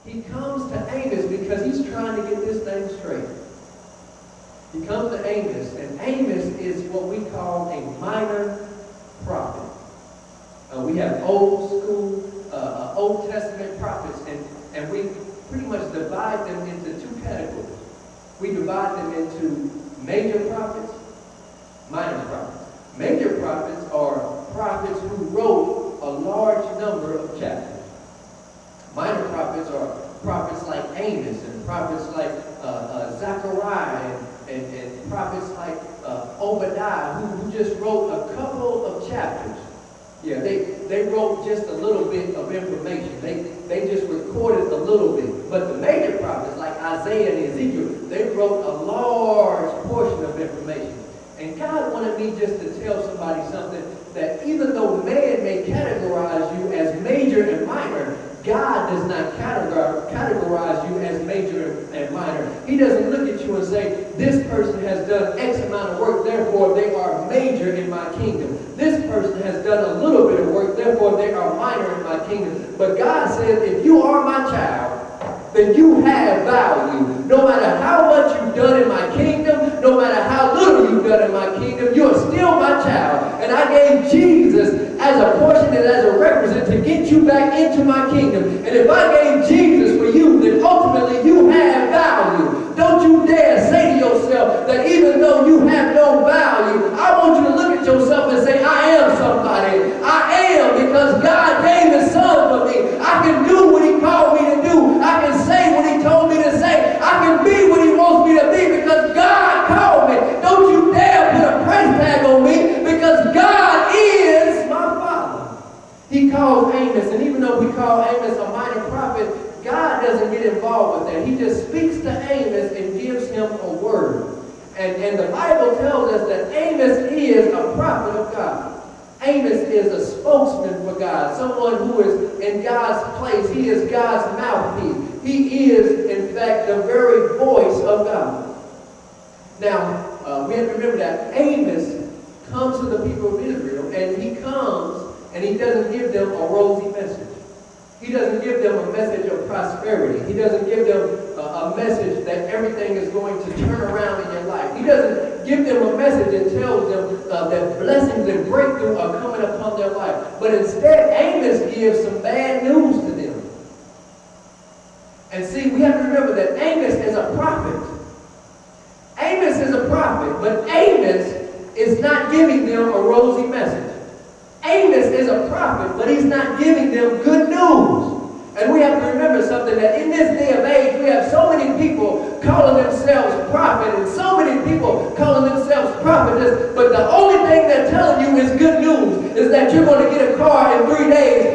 he comes to Amos because he's trying to get this thing straight. He comes to Amos, and Amos is what we call a minor prophet. We have Old Testament prophets, and we pretty much divide them into two categories. We divide them into major prophets, minor prophets. Major prophets are prophets who wrote a large number of chapters. Minor prophets are prophets like Amos and prophets like Zechariah and prophets like Obadiah who just wrote a couple of chapters. Yeah, they wrote just a little bit of information. They just recorded a little bit. But the major prophets like Isaiah and Ezekiel, they wrote a large portion of information. And God wanted me just to tell somebody something, that even though man may categorize you as major and minor, God does not categorize you as major and minor. He doesn't look at you and say, this person has done X amount of work, therefore they are major in my kingdom. This person has done a little bit of work, therefore they are minor in my kingdom. But God says, if you are my child, then you have value. No matter how much you've done in my kingdom, no matter how little you've done in my kingdom, you are still my child. And I gave Jesus as a portion and as a represent to get you back into my kingdom. And if I gave Jesus for you, then ultimately you have value. Don't you dare say to yourself that even though you have no value, I want you to look at yourself and say, I am somebody. I am, because God gave his son for me. I can do what he called me to do. I can say what he told me to say. I can be what he wants me to be because God called me. Don't you dare put a price tag on me, because God is my Father. He calls Amos, and even though we call Amos a minor prophet, God doesn't get involved with that. He just speaks to Amos and gives him a word. And the Bible tells us that Amos is a prophet of God. Amos is a spokesman for God, someone who is in God's place. He is God's mouthpiece. He is, in fact, the very voice of God. Now, we have to remember that Amos comes to the people of Israel, and he comes and he doesn't give them a rosy message. He doesn't give them a message of prosperity. He doesn't give them a message that everything is going to turn around in your life. He doesn't give them a message that tells them that blessings and breakthrough are coming upon their life. But instead, Amos gives some bad news to them. And see, we have to remember that Amos is a prophet. Amos is a prophet, but Amos is not giving them a rosy message. Amos is a prophet, but he's not giving them good news. And we have to remember something, that in this day of age, we have so many people calling themselves prophet and so many people calling themselves prophetess, but the only thing they're telling you is good news, is that you're going to get a car in 3 days